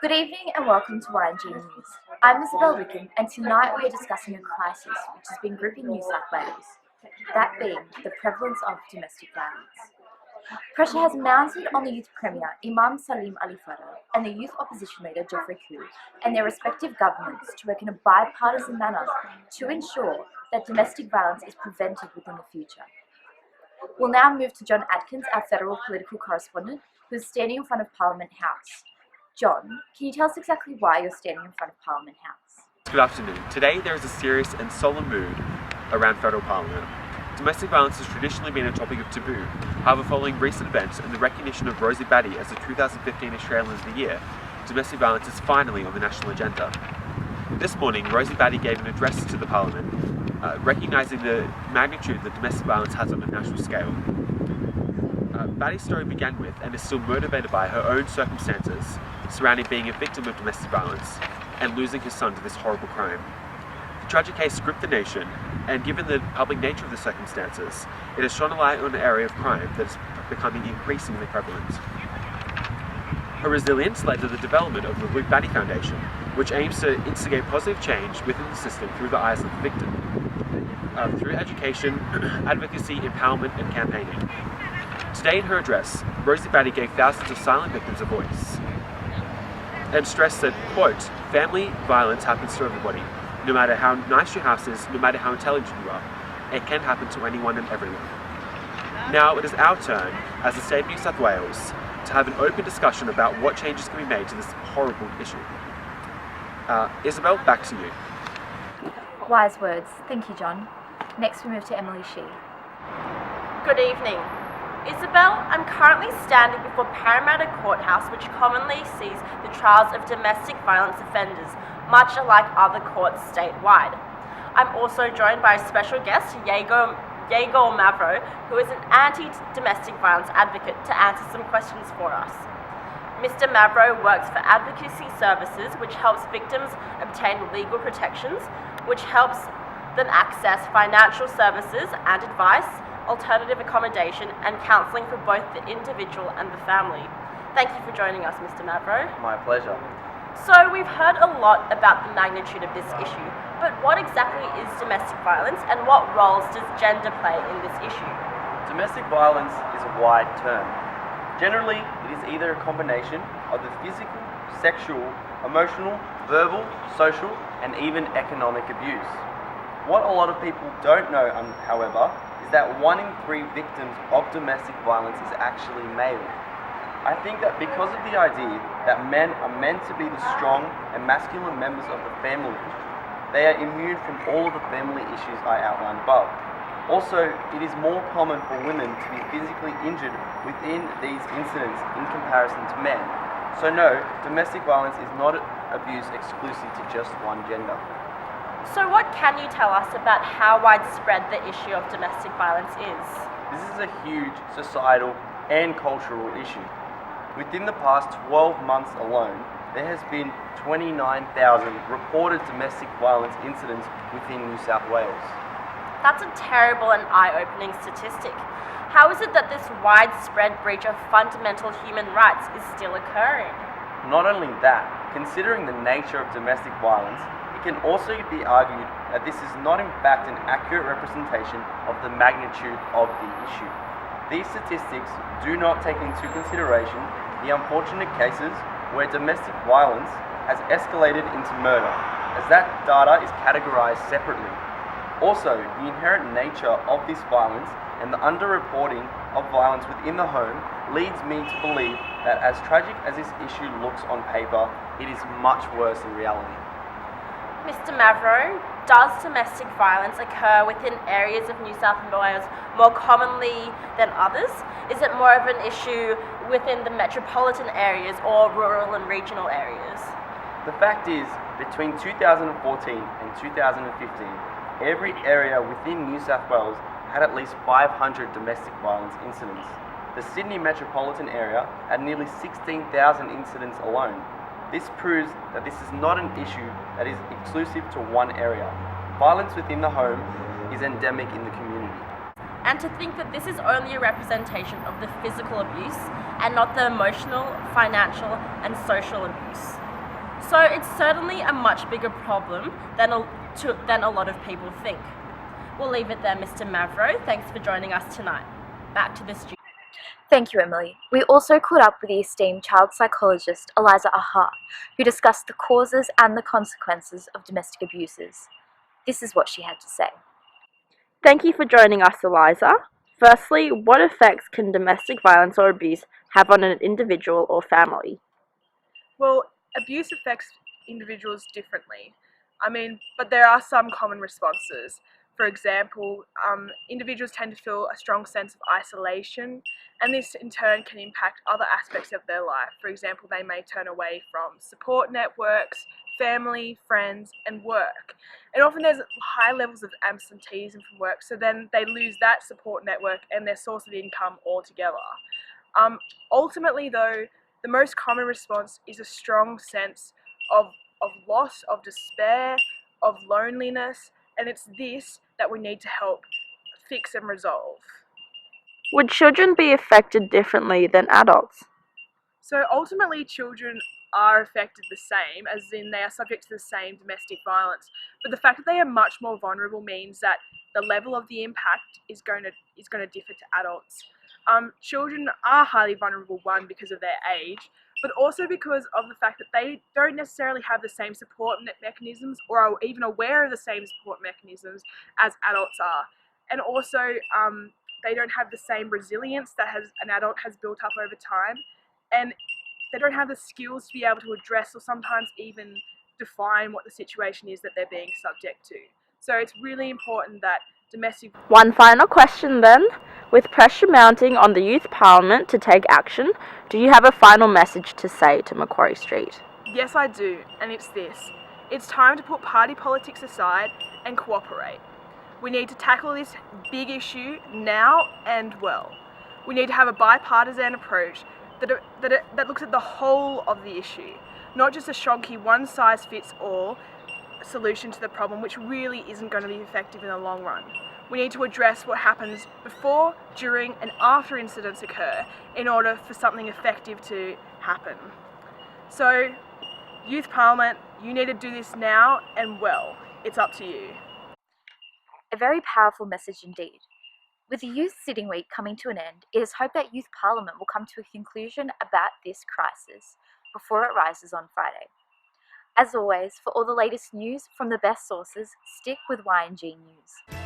Good evening and welcome to YNG News. I'm Isabel Wickham and tonight we are discussing a crisis which has been gripping New South Wales, that being the prevalence of domestic violence. Pressure has mounted on the Youth Premier Imam Salim Ali Farah and the Youth Opposition Leader Geoffrey Koo and their respective governments to work in a bipartisan manner to ensure that domestic violence is prevented within the future. We'll now move to John Atkins, our federal political correspondent, who is standing in front of Parliament House. John, can you tell us exactly why you're standing in front of Parliament House? Good afternoon. Today there is a serious and solemn mood around federal parliament. Domestic violence has traditionally been a topic of taboo. However, following recent events and the recognition of Rosie Batty as the 2015 Australian of the Year, domestic violence is finally on the national agenda. This morning, Rosie Batty gave an address to the Parliament, recognising the magnitude that domestic violence has on a national scale. Batty's story began with, and is still motivated by, her own circumstances surrounding being a victim of domestic violence and losing his son to this horrible crime. The tragic case gripped the nation, and given the public nature of the circumstances, it has shone a light on an area of crime that is becoming increasingly prevalent. Her resilience led to the development of the Luke Batty Foundation, which aims to instigate positive change within the system through the eyes of the victim, through education, advocacy, empowerment, and campaigning. Today in her address, Rosie Batty gave thousands of silent victims a voice and stressed that, quote, family violence happens to everybody. No matter how nice your house is, no matter how intelligent you are, it can happen to anyone and everyone. Now it is our turn, as the state of New South Wales, to have an open discussion about what changes can be made to this horrible issue. Isabel, back to you. Wise words. Thank you, John. Next we move to Emily Shee. Good evening. Isabel, I'm currently standing before Parramatta Courthouse, which commonly sees the trials of domestic violence offenders, much alike other courts statewide. I'm also joined by a special guest, Yago Mavro, who is an anti-domestic violence advocate, to answer some questions for us. Mr. Mavro works for advocacy services, which helps victims obtain legal protections, which helps them access financial services and advice, alternative accommodation and counselling for both the individual and the family. Thank you for joining us, Mr. Mavro. My pleasure. So we've heard a lot about the magnitude of this issue, but what exactly is domestic violence and what roles does gender play in this issue? Domestic violence is a wide term. Generally, it is either a combination of the physical, sexual, emotional, verbal, social, and even economic abuse. What a lot of people don't know, however, is that 1 in 3 victims of domestic violence is actually male. I think that because of the idea that men are meant to be the strong and masculine members of the family, they are immune from all of the family issues I outlined above. Also, it is more common for women to be physically injured within these incidents in comparison to men. So no, domestic violence is not abuse exclusive to just one gender. So what can you tell us about how widespread the issue of domestic violence is? This is a huge societal and cultural issue. Within the past 12 months alone, there has been 29,000 reported domestic violence incidents within New South Wales. That's a terrible and eye-opening statistic. How is it that this widespread breach of fundamental human rights is still occurring? Not only that, considering the nature of domestic violence, it can also be argued that this is not in fact an accurate representation of the magnitude of the issue. These statistics do not take into consideration the unfortunate cases where domestic violence has escalated into murder, as that data is categorized separately. Also, the inherent nature of this violence and the underreporting of violence within the home leads me to believe that as tragic as this issue looks on paper, it is much worse in reality. Mr. Mavro, does domestic violence occur within areas of New South Wales more commonly than others? Is it more of an issue within the metropolitan areas or rural and regional areas? The fact is, between 2014 and 2015, every area within New South Wales had at least 500 domestic violence incidents. The Sydney metropolitan area had nearly 16,000 incidents alone. This proves that this is not an issue that is exclusive to one area. Violence within the home is endemic in the community. And to think that this is only a representation of the physical abuse and not the emotional, financial, and social abuse. So it's certainly a much bigger problem than a lot of people think. We'll leave it there, Mr. Mavro. Thanks for joining us tonight. Back to the studio. Thank you, Emily. We also caught up with the esteemed child psychologist Eliza Aha, who discussed the causes and the consequences of domestic abuses. This is what she had to say. Thank you for joining us, Eliza. Firstly, what effects can domestic violence or abuse have on an individual or family? Well, abuse affects individuals differently. But there are some common responses. For example, individuals tend to feel a strong sense of isolation, and this in turn can impact other aspects of their life. For example, they may turn away from support networks, family, friends, and work. And often there's high levels of absenteeism from work, so then they lose that support network and their source of income altogether. Ultimately, though, the most common response is a strong sense of loss, of despair, of loneliness, and it's this that we need to help fix and resolve. Would children be affected differently than adults? So ultimately, children are affected the same, as in they are subject to the same domestic violence. But the fact that they are much more vulnerable means that the level of the impact is going to differ to adults. Children are highly vulnerable, one, because of their age, but also because of the fact that they don't necessarily have the same support mechanisms or are even aware of the same support mechanisms as adults are. And also, they don't have the same resilience that an adult has built up over time, and they don't have the skills to be able to address or sometimes even define what the situation is that they're being subject to. So it's really important that domestic... One final question then. With pressure mounting on the Youth Parliament to take action, do you have a final message to say to Macquarie Street? Yes, I do, and it's this. It's time to put party politics aside and cooperate. We need to tackle this big issue now and well. We need to have a bipartisan approach that looks at the whole of the issue, not just a shonky one-size-fits-all solution to the problem, which really isn't going to be effective in the long run. We need to address what happens before, during, and after incidents occur in order for something effective to happen. So, Youth Parliament, you need to do this now and well. It's up to you. A very powerful message indeed. With the Youth Sitting Week coming to an end, it is hoped that Youth Parliament will come to a conclusion about this crisis before it rises on Friday. As always, for all the latest news from the best sources, stick with Y&G News.